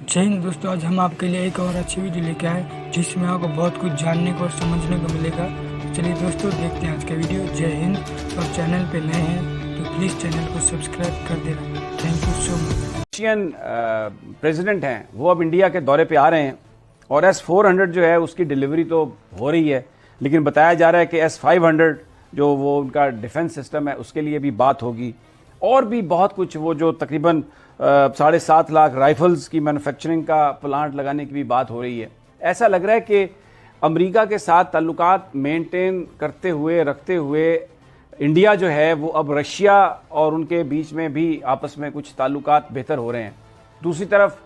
जय हिंद दोस्तों, आज हम आपके लिए एक और अच्छी वीडियो लेके आए जिसमें आपको बहुत कुछ जानने को और समझने को मिलेगा। तो चलिए दोस्तों देखते हैं आज का वीडियो। जय हिंद। और चैनल पे नए हैं तो प्लीज़ चैनल को सब्सक्राइब कर देना। Thank you so much. Russian president हैं वो अब इंडिया के दौरे पे आ रहे हैं और S-400 जो है उसकी डिलीवरी तो हो रही है, लेकिन बताया जा रहा है कि S-500 जो वो उनका डिफेंस सिस्टम है उसके लिए भी बात होगी और भी बहुत कुछ। वो जो तकरीबन 7.5 लाख राइफल्स की मैन्युफैक्चरिंग का प्लांट लगाने की भी बात हो रही है। ऐसा लग रहा है कि अमेरिका के साथ ताल्लुकात मेंटेन करते हुए रखते हुए इंडिया जो है वो अब रशिया और उनके बीच में भी आपस में कुछ ताल्लुकात बेहतर हो रहे हैं। दूसरी तरफ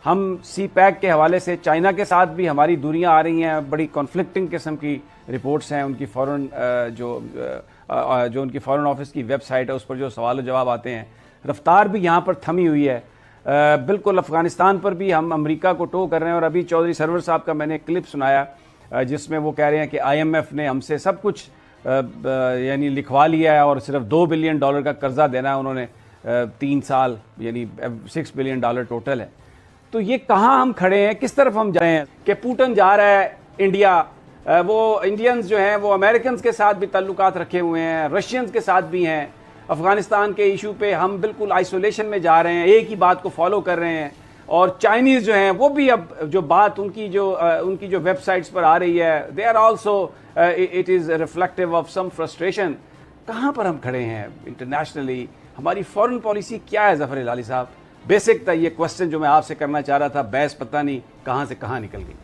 हम CPEC के हवाले से चाइना के साथ भी हमारी दूरियां आ रही हैं। बड़ी कॉन्फ्लिक्टिंग किस्म की रिपोर्ट्स हैं। उनकी फॉरेन जो उनकी फॉरेन ऑफिस की वेबसाइट है उस पर जो सवाल जवाब आते हैं, रफ्तार भी यहाँ पर थमी हुई है। बिल्कुल अफ़गानिस्तान पर भी हम अमेरिका को टो कर रहे हैं। और अभी चौधरी सरवर साहब का मैंने क्लिप सुनाया जिसमें वो कह रहे हैं कि IMF ने हमसे सब कुछ यानी लिखवा लिया है और सिर्फ $2 बिलियन का कर्जा देना है उन्होंने 3 साल, यानी $6 बिलियन टोटल है। तो ये कहाँ हम खड़े हैं, किस तरफ हम जा रहे हैं कि पुतिन जा रहा है इंडिया, वो इंडियंस जो हैं वो अमेरिकन के साथ भी ताल्लुकात रखे हुए हैं, रशियंस के साथ भी हैं। अफ़गानिस्तान के इशू पे हम बिल्कुल आइसोलेशन में जा रहे हैं, एक ही बात को फॉलो कर रहे हैं। और चाइनीज़ जो हैं वो भी अब जो बात उनकी जो वेबसाइट्स पर आ रही है, they are also it is reflective of some frustration. कहाँ पर हम खड़े हैं इंटरनेशनली, हमारी फॉरेन पॉलिसी क्या है? ज़फ़र हिलाली साहब, बेसिक था ये क्वेश्चन जो मैं आपसे करना चाह रहा था। बहस पता नहीं कहाँ से कहाँ निकल गई।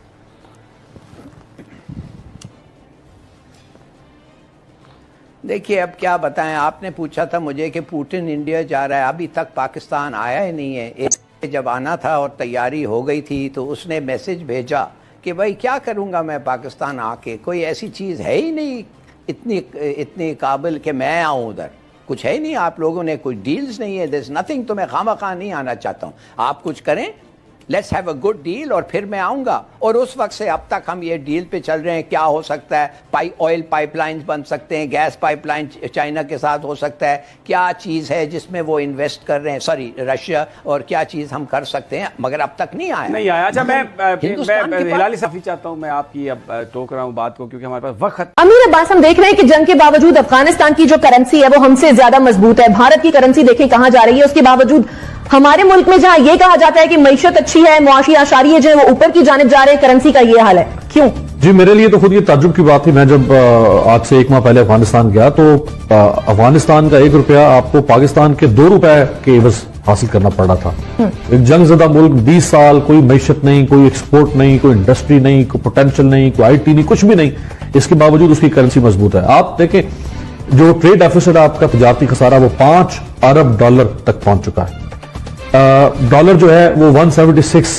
देखिए, अब क्या बताएं, आपने पूछा था मुझे कि पुतिन इंडिया जा रहा है, अभी तक पाकिस्तान आया ही नहीं है। एक जब आना था और तैयारी हो गई थी तो उसने मैसेज भेजा कि भाई क्या करूंगा मैं पाकिस्तान आके, कोई ऐसी चीज़ है ही नहीं इतनी काबिल कि मैं आऊँ उधर, कुछ है ही नहीं। आप लोगों ने कोई डील्स नहीं है, देयर इज नथिंग। तो मैं खामखा नहीं आना चाहता हूँ, आप कुछ करें, let's have a good deal और फिर मैं आऊँगा। और उस वक्त से अब तक हम ये डील पे चल रहे हैं। क्या हो सकता है, ऑयल पाइपलाइंस बन सकते हैं, गैस पाइपलाइन चाइना के साथ हो सकता है, क्या चीज़ है जिसमें वो इन्वेस्ट कर रहे हैं, सॉरी रशिया, और क्या चीज़ हम कर सकते हैं, मगर अब तक नहीं आया। अच्छा, मैं हिलाली साहब चाहता हूँ, मैं आपकी अब टोक रहा हूँ बात को क्योंकि हमारे पास वक्त। अमीर अब्बास, हम देख रहे हैं कि जंग के बावजूद अफगानिस्तान की जो करेंसी है वो हमसे ज्यादा मजबूत है। भारत की करेंसी देखिए कहां जा रही है। उसके बावजूद हमारे मुल्क में जहां ये कहा जाता है कि मईशत अच्छी है, मुआशी आशारिये जो है वो ऊपर की जानिब जा रहे हैं, करेंसी का ये हाल है, क्यों? जी, मेरे लिए तो खुद ये ताज्जुब की बात थी। मैं जब आज से 1 माह पहले अफगानिस्तान गया तो अफगानिस्तान का 1 रुपया आपको पाकिस्तान के 2 रुपए के एवज हासिल करना पड़ रहा था। एक जंगज़दा मुल्क, 20 साल कोई मईशत नहीं, कोई एक्सपोर्ट नहीं, कोई इंडस्ट्री नहीं, कोई पोटेंशियल नहीं, कोई IT नहीं, कुछ भी नहीं। इसके बावजूद उसकी करेंसी मजबूत है। आप देखें जो ट्रेड डेफिसिट आपका तजारती खसारा वो $5 अरब तक पहुंच चुका है। डॉलर जो है वो 176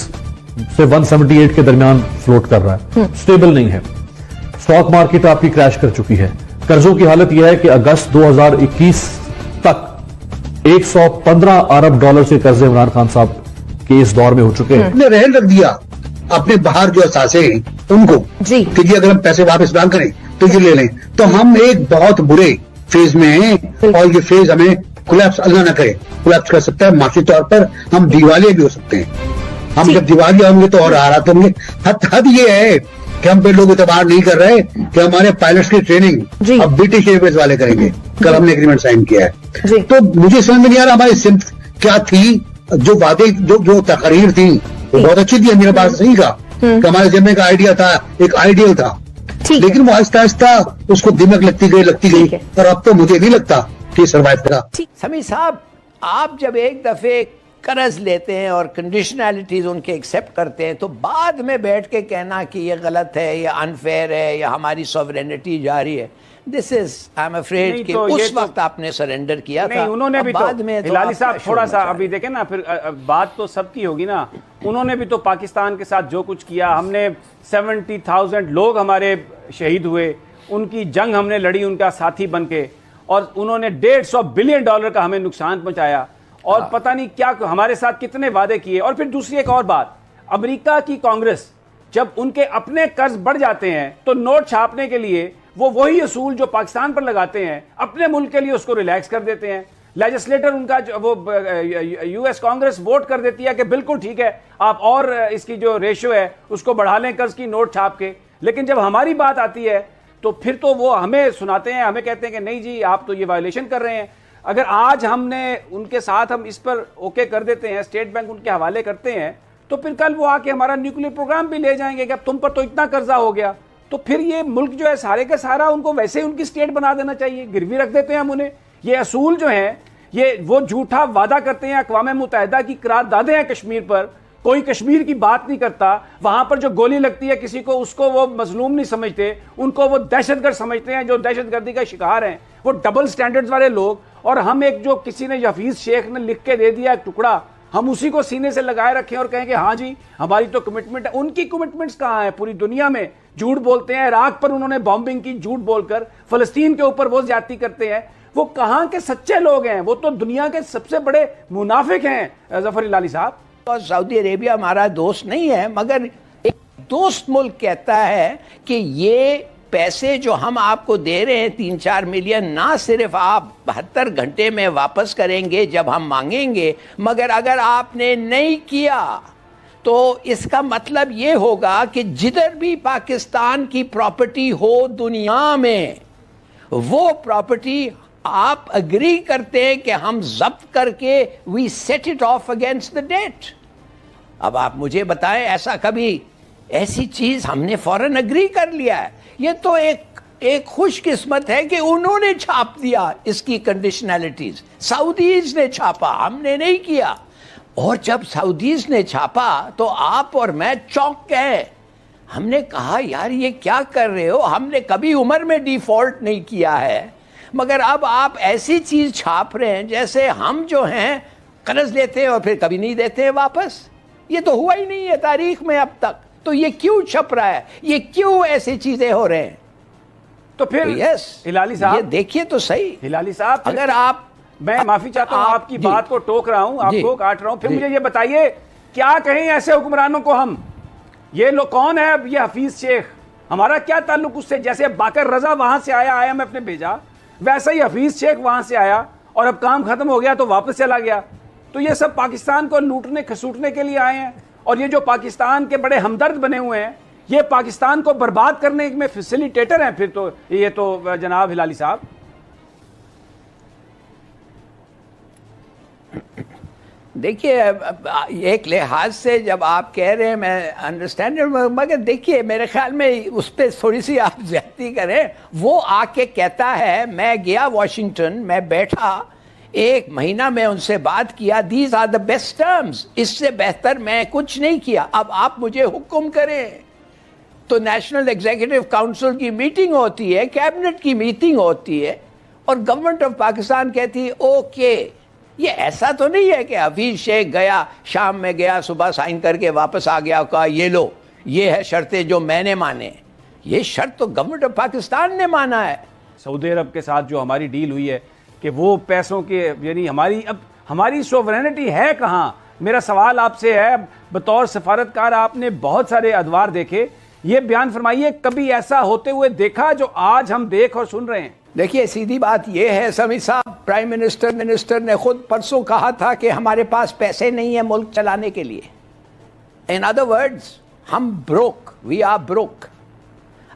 से 178 के दरमियान फ्लोट कर रहा है, स्टेबल नहीं है। स्टॉक मार्केट आपकी क्रैश कर चुकी है। कर्जों की हालत यह है कि अगस्त 2021 तक $115 अरब से कर्जे इमरान खान साहब के इस दौर में हो चुके हैं। हमने रहन रख दिया अपने बाहर जो असासे हैं उनको जी कि जी अगर हम पैसे वापस ना करें तो ये ले लें। तो हम एक बहुत बुरे फेज में हैं और ये फेज हमें कोलैप्स अल्लाह ना करे कोलैप्स कर सकता है। माशी तौर पर हम दिवालिया भी हो सकते हैं। हम जब दिवालिया होंगे तो और हालात होंगे। हद ये है कि हम पे लोग एतबार नहीं कर रहे कि हमारे पायलट्स की ट्रेनिंग अब ब्रिटिश एयरवेज वाले करेंगे। कल हमने एग्रीमेंट साइन किया है। तो मुझे समझ में नहीं आ रहा हमारी सिम्त क्या थी। जो वादे जो तकरीर थी वो बहुत अच्छी थी, मेरे पास सही का कि हमारे जिम्मे का आइडिया था, एक आइडियल था, लेकिन वो आहिस्ता आहिस्ता उसको दिमक लगती गई और अब तो मुझे नहीं लगता कि सर्वाइव करा। समी साहब, आप जब एक दफे कर्ज लेते हैं और कंडीशनैलिटीज उनके एक्सेप्ट करते हैं तो बाद में बैठ के कहना कि ये गलत है, ये अनफेयर है, या हमारी सॉवरेनिटी जा रही है, this is I am afraid कि उस वक्त आपने सरेंडर किया था। उन्होंने भी बाद तो, में हिलाली साहब थोड़ा सा अभी देखें ना, फिर बात तो सबकी होगी ना। उन्होंने भी तो पाकिस्तान के साथ जो कुछ किया, हमने 70,000 लोग हमारे शहीद हुए, उनकी जंग हमने लड़ी उनका साथी बन के, और उन्होंने $150 बिलियन का हमें नुकसान पहुंचाया और पता नहीं क्या हमारे साथ कितने वादे किए। और फिर दूसरी एक और बात, अमेरिका की कांग्रेस जब उनके अपने कर्ज बढ़ जाते हैं तो नोट छापने के लिए वो वही असूल जो पाकिस्तान पर लगाते हैं अपने मुल्क के लिए उसको रिलैक्स कर देते हैं। لیجسلیٹر ان کا وہ یو ایس کانگریس ووٹ کر دیتی ہے کہ بالکل ٹھیک ہے آپ اور اس کی جو ریشو ہے اس کو بڑھا لیں قرض کی نوٹ چھاپ کے. لیکن جب ہماری بات آتی ہے تو پھر تو وہ ہمیں سناتے ہیں, ہمیں کہتے ہیں کہ نہیں جی آپ تو یہ وائلیشن کر رہے ہیں. اگر آج ہم نے ان کے ساتھ ہم اس پر اوکے کر دیتے ہیں, اسٹیٹ بینک ان کے حوالے کرتے ہیں, تو پھر کل وہ آ کے ہمارا نیوکلیر پروگرام بھی لے جائیں گے کہ اب تم پر تو اتنا قرضہ ہو گیا. تو پھر یہ ملک جو ہے سارے کا سارا ان کو ویسے ان کی اسٹیٹ بنا دینا چاہیے, گروی رکھ دیتے ہیں ہم انہیں. یہ اصول جو ہیں یہ وہ جھوٹا وعدہ کرتے ہیں, اقوام متحدہ کی قراردادیں ہیں کشمیر پر, کوئی کشمیر کی بات نہیں کرتا. وہاں پر جو گولی لگتی ہے کسی کو اس کو وہ مظلوم نہیں سمجھتے, ان کو وہ دہشت گرد سمجھتے ہیں جو دہشت گردی کا شکار ہیں, وہ ڈبل سٹینڈرڈز والے لوگ. اور ہم ایک جو کسی نے حفیظ شیخ نے لکھ کے دے دیا ایک ٹکڑا, ہم اسی کو سینے سے لگائے رکھیں اور کہیں کہ ہاں جی ہماری تو کمٹمنٹ ہے. ان کی کمٹمنٹس کہاں ہیں؟ پوری دنیا میں جھوٹ بولتے ہیں. عراق پر انہوں نے بامبنگ کی جھوٹ بول کر, فلسطین کے اوپر وہ زیادتی کرتے ہیں. وہ کہاں کے سچے لوگ ہیں؟ وہ تو دنیا کے سب سے بڑے منافق ہیں ظفر ہلالی صاحب. اور سعودی عربیہ ہمارا دوست نہیں ہے, مگر ایک دوست ملک کہتا ہے کہ یہ پیسے جو ہم آپ کو دے رہے ہیں 3-4 ملین, نہ صرف آپ 72 گھنٹے میں واپس کریں گے جب ہم مانگیں گے, مگر اگر آپ نے نہیں کیا تو اس کا مطلب یہ ہوگا کہ جدھر بھی پاکستان کی پراپرٹی ہو دنیا میں, وہ پراپرٹی آپ اگری کرتے ہیں کہ ہم ضبط کر کے we set it off against the date. اب آپ مجھے بتائیں ایسا کبھی ایسی چیز ہم نے فوراً اگری کر لیا ہے؟ یہ تو ایک خوش قسمت ہے کہ انہوں نے چھاپ دیا اس کی کنڈیشنلٹیز. سعودیز نے چھاپا, ہم نے نہیں کیا. اور جب سعودیز نے چھاپا تو آپ اور میں چونک گئے. ہم نے کہا یار یہ کیا کر رہے ہو, ہم نے کبھی عمر میں ڈیفالٹ نہیں کیا ہے, مگر اب آپ ایسی چیز چھاپ رہے ہیں جیسے ہم جو ہیں قرض لیتے ہیں اور پھر کبھی نہیں دیتے ہیں واپس. یہ تو ہوا ہی نہیں ہے تاریخ میں اب تک. تو یہ کیوں چھپ رہا ہے, یہ کیوں ایسی چیزیں ہو رہے ہیں؟ تو پھر یس ہلالی صاحب, یہ دیکھیے تو صحیح. ہلالی صاحب اگر آپ, میں معافی چاہتا ہوں آپ کی بات کو ٹوک رہا ہوں, آپ کو کاٹ رہا ہوں, پھر مجھے یہ بتائیے کیا کہیں ایسے حکمرانوں کو ہم, یہ لوگ کون ہے اب یہ حفیظ شیخ, ہمارا کیا تعلق اس سے؟ جیسے باقر رضا وہاں سے آیا IMF نے بھیجا, ویسا ہی حفیظ شیخ وہاں سے آیا اور اب کام ختم ہو گیا تو واپس چلا گیا. تو یہ سب پاکستان کو لوٹنے کھسوٹنے کے لیے آئے ہیں, اور یہ جو پاکستان کے بڑے ہمدرد بنے ہوئے ہیں یہ پاکستان کو برباد کرنے میں فیسیلیٹیٹر ہیں پھر تو یہ تو جناب ہلالی صاحب. دیکھیے ایک لحاظ سے جب آپ کہہ رہے ہیں میں انڈرسٹینڈ, مگر دیکھیے میرے خیال میں اس پہ تھوڑی سی آپ زیادتی کریں. وہ آ کے کہتا ہے میں گیا واشنگٹن, میں بیٹھا 1 مہینہ میں ان سے بات کیا, these are the best terms, اس سے بہتر میں کچھ نہیں کیا. اب آپ مجھے حکم کریں تو نیشنل ایگزیکٹو کاؤنسل کی میٹنگ ہوتی ہے, کیبنٹ کی میٹنگ ہوتی ہے, اور گورنمنٹ آف پاکستان کہتی ہے اوکے. یہ ایسا تو نہیں ہے کہ حفیظ شیخ گیا, شام میں گیا, صبح سائن کر کے واپس آ گیا, کہا یہ لو یہ ہے شرطیں جو میں نے مانے. یہ شرط تو گورنمنٹ آف پاکستان نے مانا ہے. سعودی عرب کے ساتھ جو ہماری ڈیل ہوئی ہے کہ وہ پیسوں کے, یعنی ہماری سوورینٹی ہے کہاں؟ میرا سوال آپ سے ہے, بطور سفارتکار آپ نے بہت سارے ادوار دیکھے, یہ بیان فرمائیے کبھی ایسا ہوتے ہوئے دیکھا جو آج ہم دیکھ اور سن رہے ہیں؟ دیکھیے سیدھی بات یہ ہے سمیع صاحب, پرائم منسٹر نے خود پرسوں کہا تھا کہ ہمارے پاس پیسے نہیں ہیں ملک چلانے کے لیے. ان ادر ورڈز ہم بروک, وی آر بروک.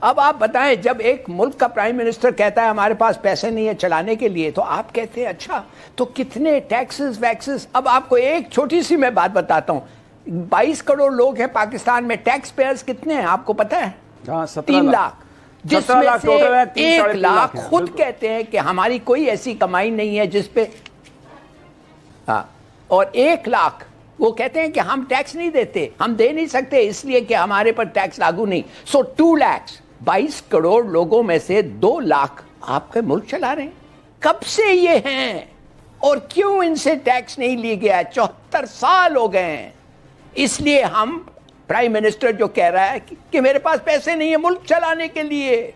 اب آپ بتائیں جب ایک ملک کا پرائم منسٹر کہتا ہے ہمارے پاس پیسے نہیں ہیں چلانے کے لیے, تو آپ کہتے ہیں اچھا تو کتنے ٹیکسز ویکسز. اب آپ کو ایک چھوٹی سی میں بات بتاتا ہوں, 22 کروڑ لوگ ہیں پاکستان میں, ٹیکس پیئرز کتنے ہیں آپ کو پتا ہے؟ 3 لاکھ. جس میں سے 1 لاکھ خود کہتے ہیں کہ ہماری کوئی ایسی کمائی نہیں ہے جس پہ, اور 1 لاکھ وہ کہتے ہیں کہ ہم ٹیکس نہیں دیتے, ہم دے نہیں سکتے اس لیے کہ ہمارے پر ٹیکس لاگو نہیں. سو 2 لاکھ, 22 کروڑ لوگوں میں سے 2 لاکھ آپ کے ملک چلا رہے ہیں. کب سے یہ ہیں اور کیوں ان سے ٹیکس نہیں لی گیا؟ 74 سال ہو گئے ہیں. اس لیے ہم پرائم منسٹر جو کہہ رہا ہے کہ میرے پاس پیسے نہیں ہیں ملک چلانے کے لیے,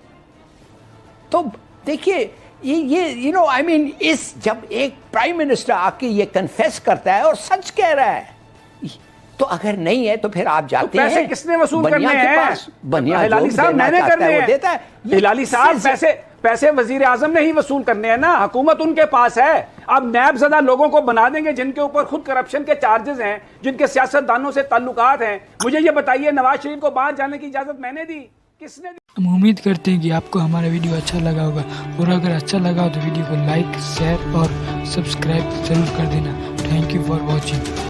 تو دیکھیے یہ آئی مین اس جب ایک پرائم منسٹر آ کے یہ کنفیس کرتا ہے اور سچ کہہ رہا ہے, تو اگر نہیں ہے تو پھر آپ جاتے ہیں پیسے کس نے وصول کرنے ہیں؟ بنیا ہلالی صاحب میں نے کرنے ہیں. دیتا ہے. ہلالی صاحب पैसे वजीर आजम ने ही वसूल करने हैं ना, हुकूमत उनके पास है। अब नैब ज़दा लोगों को बना देंगे जिनके ऊपर खुद करप्शन के चार्जेस हैं, जिनके सियासतदानों से ताल्लुकात हैं। मुझे ये बताइए, नवाज शरीफ को बाहर जाने की इजाज़त मैंने दी, किसने दी? हम उम्मीद करते हैं कि आपको हमारा वीडियो अच्छा लगा होगा, और अगर अच्छा लगा हो तो वीडियो को लाइक, शेयर और सब्सक्राइब जरूर कर देना। Thank you for watching.